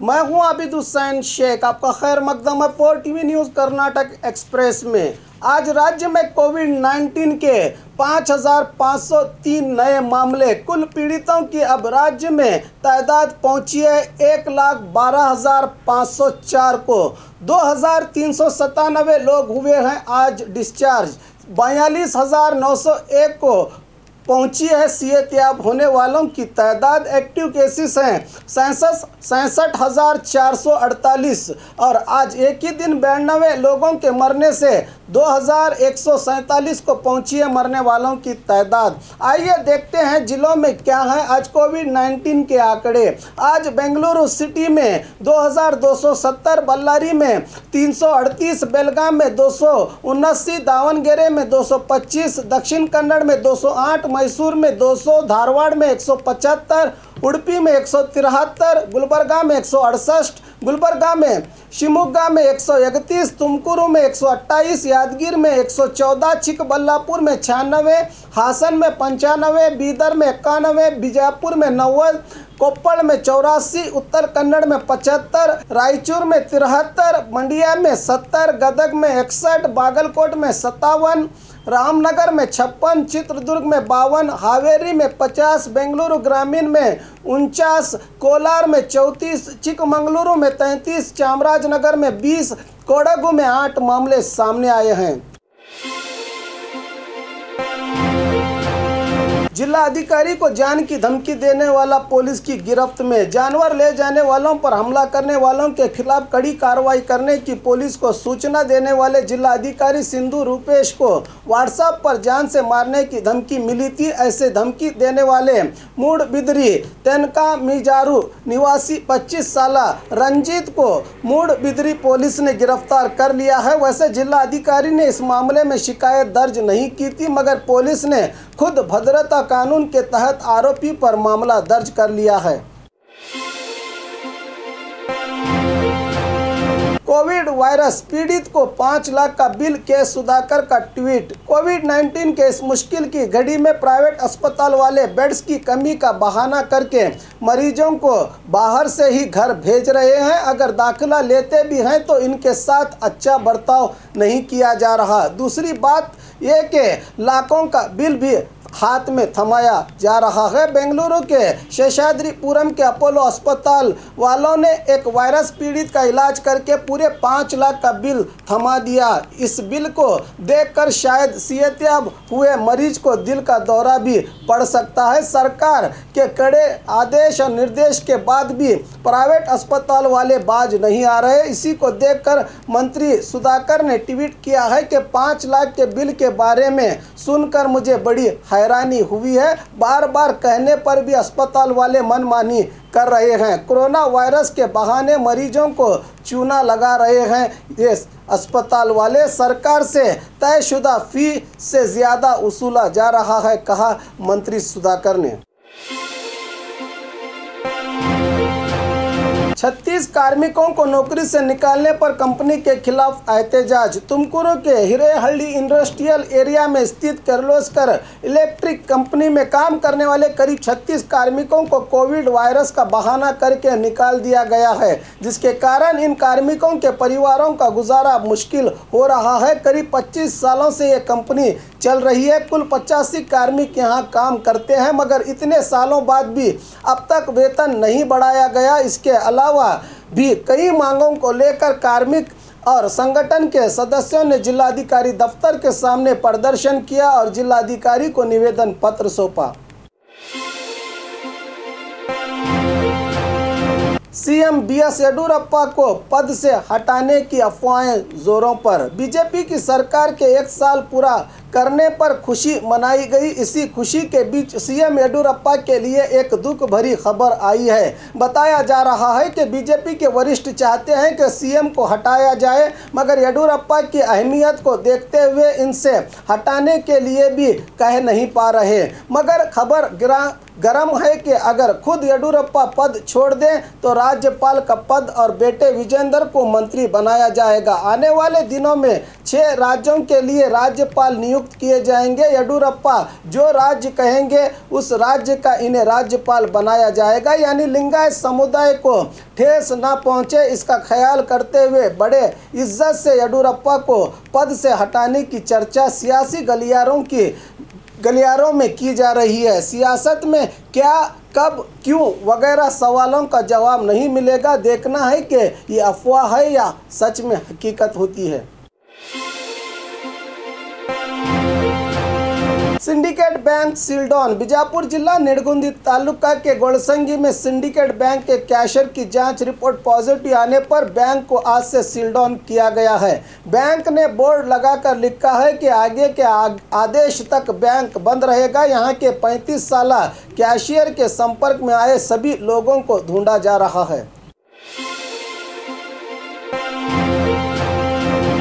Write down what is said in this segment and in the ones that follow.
मैं हूं आबिद हुसैन शेख। आपका खैर मकदम है 4 टीवी न्यूज़ कर्नाटक एक्सप्रेस में। आज राज्य में कोविड-19 के 5,503 नए मामले, कुल पीड़ितों की अब राज्य में तादाद पहुंची है 1,12,504 को। 2,397 लोग हुए हैं आज डिस्चार्ज। 42,901 को पहुंची है सेहतयाब होने वालों की तादाद। एक्टिव केसेस हैं 67,448 और आज एक ही दिन 92 लोगों के मरने से 2,147 को पहुंची है मरने वालों की तादाद। आइए देखते हैं जिलों में क्या है आज कोविड-19 के आंकड़े। आज बेंगलुरु सिटी में 2,270, बल्लारी में 338, बेलगाम में 279, दावणगेरे में 225, दक्षिण कन्नड़ में 208, मैसूर में 200, धारवाड़ में 175, उडुपी में 173, गुलबर्गा में 168, गुलबर्गा में शिमोगा में 131, तुमकुरु में 128, यादगीर में 114, चिकबल्लापुर में 96, हासन में 95, बीदर में 91, बीजापुर में 90, कोप्पल में 84, उत्तर कन्नड़ में 75, रायचूर में 73, मंडिया में 70, गदग में 61, बागलकोट में 57, रामनगर में 56, चित्रदुर्ग में 52, हावेरी में 50, बेंगलुरु ग्रामीण में 49, कोलार में 34, चिकमंगलुरु में 33, चामराजनगर में 20, कोडगु में 8 मामले सामने आए हैं। जिला अधिकारी को जान की धमकी देने वाला पुलिस की गिरफ्त में। जानवर ले जाने वालों पर हमला करने वालों के खिलाफ कड़ी कार्रवाई करने की पुलिस को सूचना देने वाले जिला अधिकारी सिंधु रूपेश को व्हाट्सएप पर जान से मारने की धमकी मिली थी। ऐसे धमकी देने वाले मूडबिदरी तेनका मिजारू निवासी 25 साल रंजीत को मूडबिदरी पुलिस ने गिरफ्तार कर लिया है। वैसे जिला अधिकारी ने इस मामले में शिकायत दर्ज नहीं की थी, मगर पुलिस ने खुद भद्रता कानून के तहत आरोपी पर मामला दर्ज कर लिया है। कोविड वायरस पीड़ित को 5 लाख का बिल, के सुधाकर का ट्वीट। कोविड-19 के इस मुश्किल की घड़ी में प्राइवेट अस्पताल वाले बेड्स की कमी का बहाना करके मरीजों को बाहर से ही घर भेज रहे हैं। अगर दाखिला लेते भी हैं तो इनके साथ अच्छा बर्ताव नहीं किया जा रहा। दूसरी बात यह कि लाखों का बिल भी हाथ में थमाया जा रहा है। बेंगलुरु के शेषाद्रीपुरम के अपोलो अस्पताल वालों ने एक वायरस पीड़ित का इलाज करके पूरे 5 लाख का बिल थमा दिया। इस बिल को देखकर शायद सेहतयाब हुए मरीज को दिल का दौरा भी पड़ सकता है। सरकार के कड़े आदेश और निर्देश के बाद भी प्राइवेट अस्पताल वाले बाज नहीं आ रहे। इसी को देखकर मंत्री सुधाकर ने ट्वीट किया है कि 5 लाख के बिल के बारे में सुनकर मुझे बड़ी हैरानी हुई है। बार बार कहने पर भी अस्पताल वाले मनमानी कर रहे हैं। कोरोना वायरस के बहाने मरीजों को चूना लगा रहे हैं ये अस्पताल वाले। सरकार से तयशुदा फी से ज़्यादा वसूला जा रहा है, कहा मंत्री सुधाकर ने। 36 कार्मिकों को नौकरी से निकालने पर कंपनी के खिलाफ एहतजाज। तुमकुरु के हिरेहल्ली इंडस्ट्रियल एरिया में स्थित किर्लोस्कर इलेक्ट्रिक कंपनी में काम करने वाले करीब 36 कार्मिकों को कोविड वायरस का बहाना करके निकाल दिया गया है, जिसके कारण इन कार्मिकों के परिवारों का गुजारा मुश्किल हो रहा है। करीब 25 सालों से ये कंपनी चल रही है। कुल 85 कार्मिक यहाँ काम करते हैं, मगर इतने सालों बाद भी अब तक वेतन नहीं बढ़ाया गया। इसके अलावा भी कई मांगों को लेकर कार्मिक और संगठन के सदस्यों ने जिलाधिकारी दफ्तर के सामने प्रदर्शन किया और जिलाधिकारी को निवेदन पत्र सौंपा। सीएम बीएस येडियुरप्पा को पद से हटाने की अफवाहें जोरों पर। बीजेपी की सरकार के 1 साल पूरा करने पर खुशी मनाई गई। इसी खुशी के बीच सीएम येडियुरप्पा के लिए एक दुख भरी खबर आई है। बताया जा रहा है कि बीजेपी के वरिष्ठ चाहते हैं कि सीएम को हटाया जाए, मगर येडियुरप्पा की अहमियत को देखते हुए इनसे हटाने के लिए भी कह नहीं पा रहे। मगर खबर गरम है कि अगर खुद येडियुरप्पा पद छोड़ दें तो राज्यपाल का पद और बेटे विजेंद्र को मंत्री बनाया जाएगा। आने वाले दिनों में 6 राज्यों के लिए राज्यपाल नियुक्त मुक्त किए जाएंगे। येडियुरप्पा जो राज्य कहेंगे उस राज्य का इन्हें राज्यपाल बनाया जाएगा। यानी लिंगायत समुदाय को ठेस ना पहुंचे इसका ख्याल करते हुए बड़े इज्जत से येडियुरप्पा को पद से हटाने की चर्चा सियासी गलियारों में की जा रही है। सियासत में क्या, कब, क्यों वगैरह सवालों का जवाब नहीं मिलेगा। देखना है कि ये अफवाह है या सच में हकीकत होती है। Syndicate bank sealed on. Bijapur जिला निडगुंदी तालुका के गोड़संगी में सिंडिकेट बैंक के कैशियर की जांच रिपोर्ट पॉजिटिव आने पर बैंक को आज से सील्ड ऑन किया गया है। बैंक ने बोर्ड लगाकर लिखा है कि आगे के आदेश तक बैंक बंद रहेगा। यहां के 35 साल कैशियर के संपर्क में आए सभी लोगों को ढूंढा जा रहा है।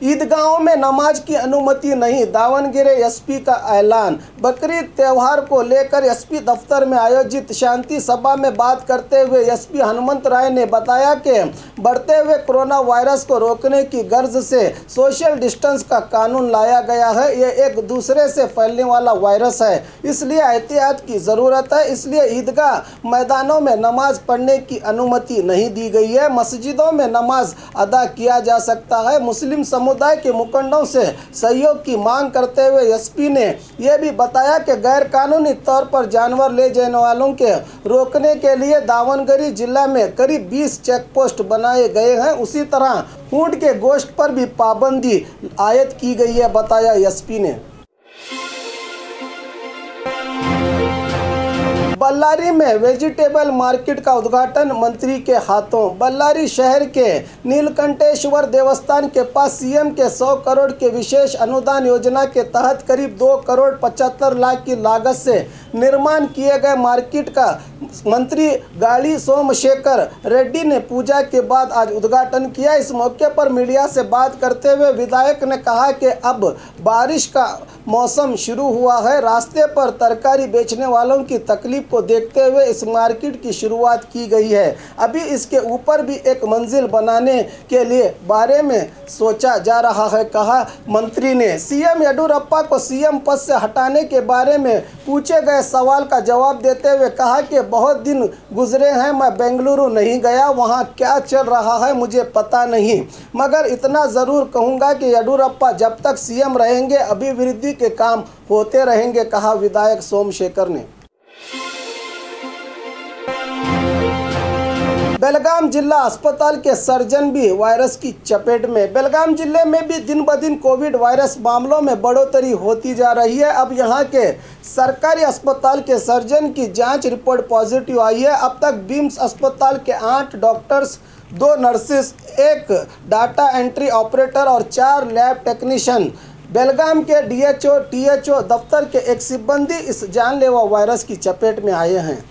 ईदगाहों में नमाज की अनुमति नहीं, दावणगेरे एसपी का ऐलान। बकरीद त्यौहार को लेकर एसपी दफ्तर में आयोजित शांति सभा में बात करते हुए एसपी हनुमंत राय ने बताया कि बढ़ते हुए कोरोना वायरस को रोकने की गर्ज से सोशल डिस्टेंस का कानून लाया गया है। ये एक दूसरे से फैलने वाला वायरस है, इसलिए एहतियात की ज़रूरत है। इसलिए ईदगाह मैदानों में नमाज पढ़ने की अनुमति नहीं दी गई है। मस्जिदों में नमाज अदा किया जा सकता है। मुस्लिम समुदाय के मुखंडों से सहयोग की मांग करते हुए एसपी ने यह भी बताया कि गैर कानूनी तौर पर जानवर ले जाने वालों के रोकने के लिए दावणगेरे जिला में करीब 20 चेक पोस्ट बनाए गए हैं। उसी तरह ऊंट के गोश्त पर भी पाबंदी आयद की गई है, बताया एसपी ने। बल्लारी में वेजिटेबल मार्केट का उद्घाटन मंत्री के हाथों। बल्लारी शहर के नीलकंठेश्वर देवस्थान के पास सीएम के 100 करोड़ के विशेष अनुदान योजना के तहत करीब 2 करोड़ 75 लाख की लागत से निर्माण किए गए मार्केट का मंत्री गाड़ी सोमशेखर रेड्डी ने पूजा के बाद आज उद्घाटन किया। इस मौके पर मीडिया से बात करते हुए विधायक ने कहा कि अब बारिश का मौसम शुरू हुआ है। रास्ते पर तरकारी बेचने वालों की तकलीफ को देखते हुए इस मार्केट की शुरुआत की गई है। अभी इसके ऊपर भी एक मंजिल बनाने के लिए बारे में सोचा जा रहा है, कहा मंत्री ने। सीएम येडियुरप्पा को सीएम पद से हटाने के बारे में पूछे गए सवाल का जवाब देते हुए कहा कि बहुत दिन गुजरे हैं, मैं बेंगलुरु नहीं गया, वहां क्या चल रहा है मुझे पता नहीं, मगर इतना ज़रूर कहूँगा कि येडियुरप्पा जब तक सीएम रहेंगे अभिवृद्धि के काम होते रहेंगे, कहा विधायक सोमशेखर ने। बेलगाम जिला अस्पताल के सर्जन भी वायरस की चपेट में। बेलगाम जिले में भी दिन ब दिन कोविड वायरस मामलों में बढ़ोतरी होती जा रही है। अब यहां के सरकारी अस्पताल के सर्जन की जांच रिपोर्ट पॉजिटिव आई है। अब तक बीम्स अस्पताल के 8 doctors, 2 nurses, 1 data entry operator और 4 लैब टेक्नीशियन, बेलगाम के डीएचओ, टीएचओ दफ्तर के एक सिब्बंदी इस जानलेवा वायरस की चपेट में आए हैं।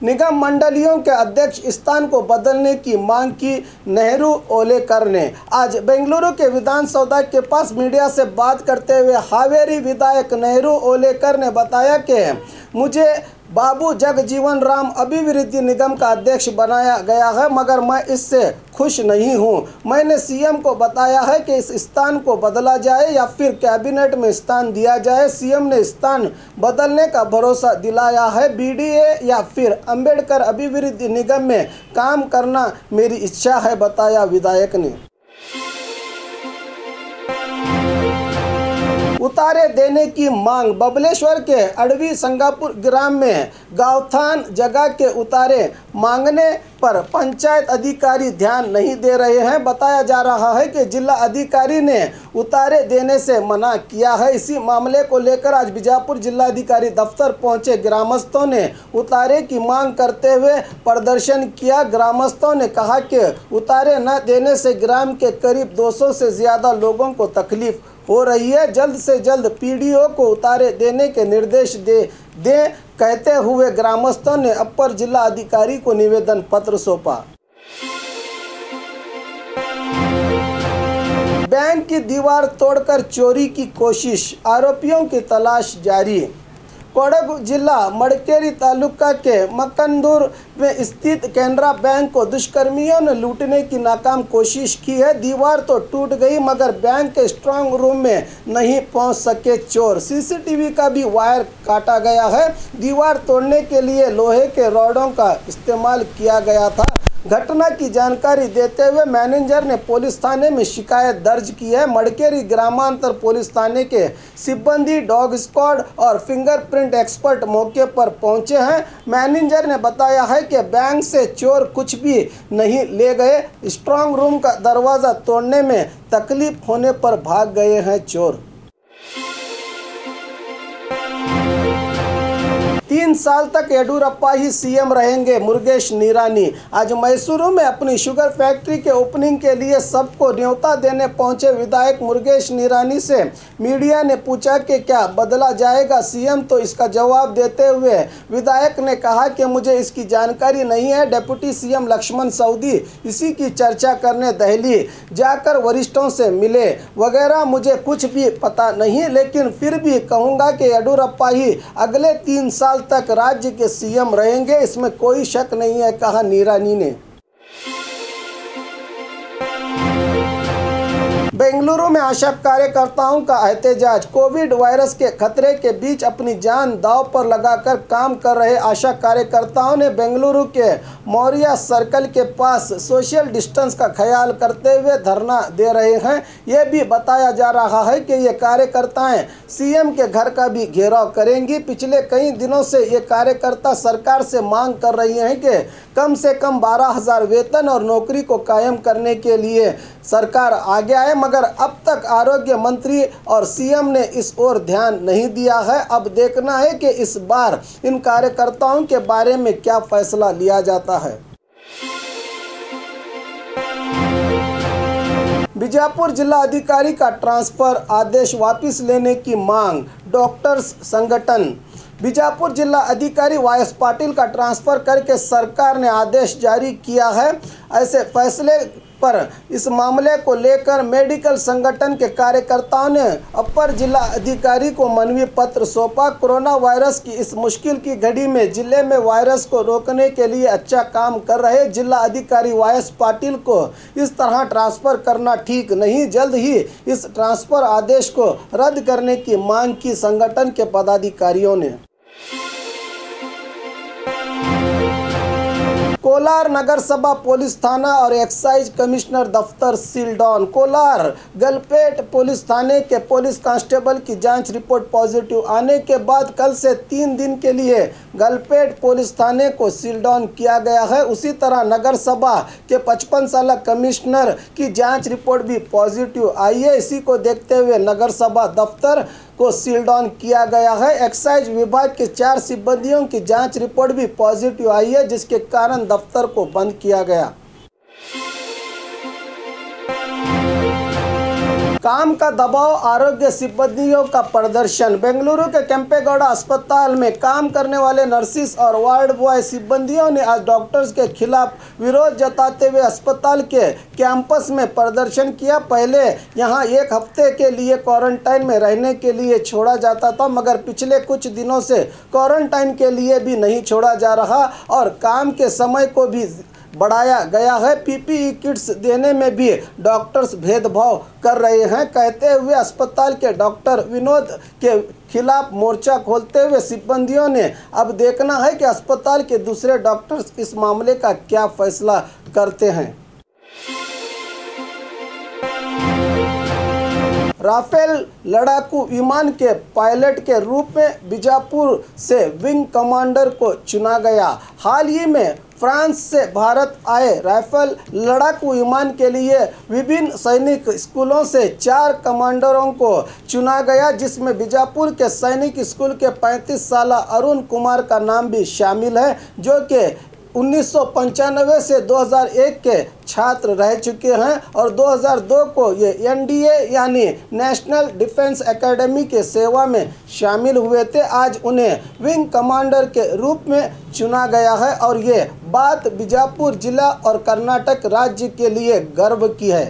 निगम मंडलियों के अध्यक्ष स्थान को बदलने की मांग की नेहरू ओलेकर ने। आज बेंगलुरु के विधानसौधा के पास मीडिया से बात करते हुए हावेरी विधायक नेहरू ओलेकर ने बताया कि मुझे बाबू जगजीवन राम अभिवृद्धि निगम का अध्यक्ष बनाया गया है, मगर मैं इससे खुश नहीं हूं। मैंने सीएम को बताया है कि इस स्थान को बदला जाए या फिर कैबिनेट में स्थान दिया जाए। सीएम ने स्थान बदलने का भरोसा दिलाया है। बीडीए या फिर अंबेडकर अभिवृद्धि निगम में काम करना मेरी इच्छा है, बताया विधायक ने। उतारे देने की मांग। बबलेश्वर के अड़वी संगापुर ग्राम में गावथान जगह के उतारे मांगने पर पंचायत अधिकारी ध्यान नहीं दे रहे हैं। बताया जा रहा है कि जिला अधिकारी ने उतारे देने से मना किया है। इसी मामले को लेकर आज बीजापुर जिलाधिकारी दफ्तर पहुंचे ग्रामस्थों ने उतारे की मांग करते हुए प्रदर्शन किया। ग्रामस्थों ने कहा कि उतारे न देने से ग्राम के करीब 200 से ज़्यादा लोगों को तकलीफ हो रही है। जल्द से जल्द पीडीओ को उतारे देने के निर्देश दें कहते हुए ग्रामस्थों ने अपर जिला अधिकारी को निवेदन पत्र सौंपा। बैंक की दीवार तोड़कर चोरी की कोशिश, आरोपियों की तलाश जारी। कोडगु जिला मड़केरी तालुका के मकंदूर में स्थित कैनरा बैंक को दुष्कर्मियों ने लूटने की नाकाम कोशिश की है। दीवार तो टूट गई मगर बैंक के स्ट्रांग रूम में नहीं पहुंच सके चोर। सीसीटीवी का भी वायर काटा गया है। दीवार तोड़ने के लिए लोहे के रॉडों का इस्तेमाल किया गया था। घटना की जानकारी देते हुए मैनेजर ने पुलिस थाने में शिकायत दर्ज की है। मड़केरी ग्रामांतर पुलिस थाने के सिब्बंदी, डॉग स्क्वाड और फिंगरप्रिंट एक्सपर्ट मौके पर पहुंचे हैं। मैनेजर ने बताया है कि बैंक से चोर कुछ भी नहीं ले गए। स्ट्रांग रूम का दरवाज़ा तोड़ने में तकलीफ होने पर भाग गए हैं चोर। 3 साल तक येडियुरप्पा ही सीएम रहेंगे, मुरुगेश निरानी। आज मैसूरू में अपनी शुगर फैक्ट्री के ओपनिंग के लिए सबको न्योता देने पहुंचे विधायक मुरुगेश निरानी से मीडिया ने पूछा कि क्या बदला जाएगा सीएम, तो इसका जवाब देते हुए विधायक ने कहा कि मुझे इसकी जानकारी नहीं है। डिप्टी सीएम लक्ष्मण सवदी इसी की चर्चा करने दिल्ली जाकर वरिष्ठों से मिले वगैरह, मुझे कुछ भी पता नहीं, लेकिन फिर भी कहूँगा कि येडियुरप्पा ही अगले 3 साल तक राज्य के सीएम रहेंगे, इसमें कोई शक नहीं है, कहा निरानी ने। बेंगलुरु में आशा कार्यकर्ताओं का एहतजाज। कोविड वायरस के खतरे के बीच अपनी जान दांव पर लगाकर काम कर रहे आशा कार्यकर्ताओं ने बेंगलुरु के मौर्या सर्कल के पास सोशल डिस्टेंस का ख्याल करते हुए धरना दे रहे हैं। ये भी बताया जा रहा है कि ये कार्यकर्ताएं सीएम के घर का भी घेराव करेंगी। पिछले कई दिनों से ये कार्यकर्ता सरकार से मांग कर रही हैं कि कम से कम 12,000 वेतन और नौकरी को कायम करने के लिए सरकार आगे आए, मगर अब तक आरोग्य मंत्री और सीएम ने इस ओर ध्यान नहीं दिया है। अब देखना है कि इस बार इन कार्यकर्ताओं के बारे में क्या फैसला लिया जाता है। बीजापुर जिला अधिकारी का ट्रांसफर आदेश वापस लेने की मांग। डॉक्टर्स संगठन। बीजापुर जिला अधिकारी वायस पाटिल का ट्रांसफ़र करके सरकार ने आदेश जारी किया है। ऐसे फैसले पर इस मामले को लेकर मेडिकल संगठन के कार्यकर्ताओं ने अपर जिला अधिकारी को मनवी पत्र सौंपा। कोरोना वायरस की इस मुश्किल की घड़ी में जिले में वायरस को रोकने के लिए अच्छा काम कर रहे जिला अधिकारी वायस पाटिल को इस तरह ट्रांसफ़र करना ठीक नहीं। जल्द ही इस ट्रांसफ़र आदेश को रद्द करने की मांग की संगठन के पदाधिकारियों ने। कोलार नगर सभा पुलिस थाना और एक्साइज कमिश्नर दफ्तर सील डाउन। कोलार गलपेट पुलिस थाने के पुलिस कांस्टेबल की जांच रिपोर्ट पॉजिटिव आने के बाद कल से 3 दिन के लिए गलपेट पुलिस थाने को सील डाउन किया गया है। उसी तरह नगर सभा के 55 साल कमिश्नर की जांच रिपोर्ट भी पॉजिटिव आई है। इसी को देखते हुए नगर सभा दफ्तर को सील डाउन किया गया है। एक्साइज विभाग के 4 सिब्बंदियों की जांच रिपोर्ट भी पॉजिटिव आई है, जिसके कारण दफ्तर को बंद किया गया। काम का दबाव, आरोग्य सिब्बंदियों का प्रदर्शन। बेंगलुरु के केंपेगौड़ा अस्पताल में काम करने वाले नर्सिस और वार्ड बॉय सिब्बंदियों ने आज डॉक्टर्स के खिलाफ विरोध जताते हुए अस्पताल के कैंपस में प्रदर्शन किया। पहले यहां 1 हफ्ते के लिए क्वारंटाइन में रहने के लिए छोड़ा जाता था, मगर पिछले कुछ दिनों से क्वारंटाइन के लिए भी नहीं छोड़ा जा रहा और काम के समय को भी बढ़ाया गया है। पीपीई किट्स देने में भी डॉक्टर्स भेदभाव कर रहे हैं, कहते हुए अस्पताल के डॉक्टर विनोद के खिलाफ मोर्चा खोलते हुए सिब्बंदियों ने अब देखना है कि अस्पताल के दूसरे डॉक्टर्स इस मामले का क्या फैसला करते हैं। राफेल लड़ाकू विमान के पायलट के रूप में बीजापुर से विंग कमांडर को चुना गया। हाल ही में फ्रांस से भारत आए राफेल लड़ाकू विमान के लिए विभिन्न सैनिक स्कूलों से 4 कमांडरों को चुना गया, जिसमें बीजापुर के सैनिक स्कूल के 35 साल अरुण कुमार का नाम भी शामिल है, जो कि 1995 से 2001 के छात्र रह चुके हैं और 2002 को ये एनडीए यानी नेशनल डिफेंस एकेडमी के सेवा में शामिल हुए थे। आज उन्हें विंग कमांडर के रूप में चुना गया है और ये बात बीजापुर जिला और कर्नाटक राज्य के लिए गर्व की है।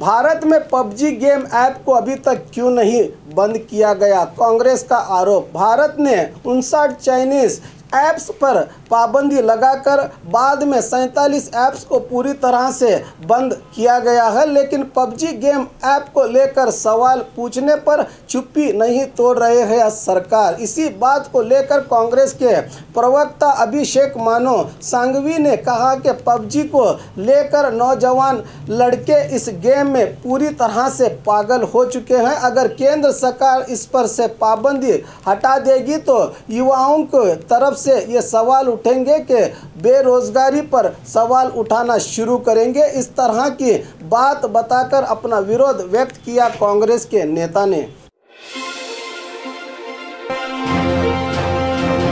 भारत में पबजी गेम ऐप को अभी तक क्यों नहीं बंद किया गया, कांग्रेस का आरोप। भारत ने 59 चाइनीज ऐप्स पर पाबंदी लगाकर बाद में 47 ऐप्स को पूरी तरह से बंद किया गया है, लेकिन पबजी गेम ऐप को लेकर सवाल पूछने पर चुप्पी नहीं तोड़ रहे हैं सरकार। इसी बात को लेकर कांग्रेस के प्रवक्ता अभिषेक मानो सांघवी ने कहा कि पबजी को लेकर नौजवान लड़के इस गेम में पूरी तरह से पागल हो चुके हैं। अगर केंद्र सरकार इस पर से पाबंदी हटा देगी तो युवाओं को तरफ से ये सवाल उठेंगे कि बेरोजगारी पर सवाल उठाना शुरू करेंगे। इस तरह की बात बताकर अपना विरोध व्यक्त किया कांग्रेस के नेता ने।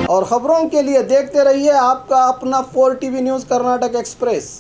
और खबरों के लिए देखते रहिए आपका अपना 4 TV न्यूज़ कर्नाटक एक्सप्रेस।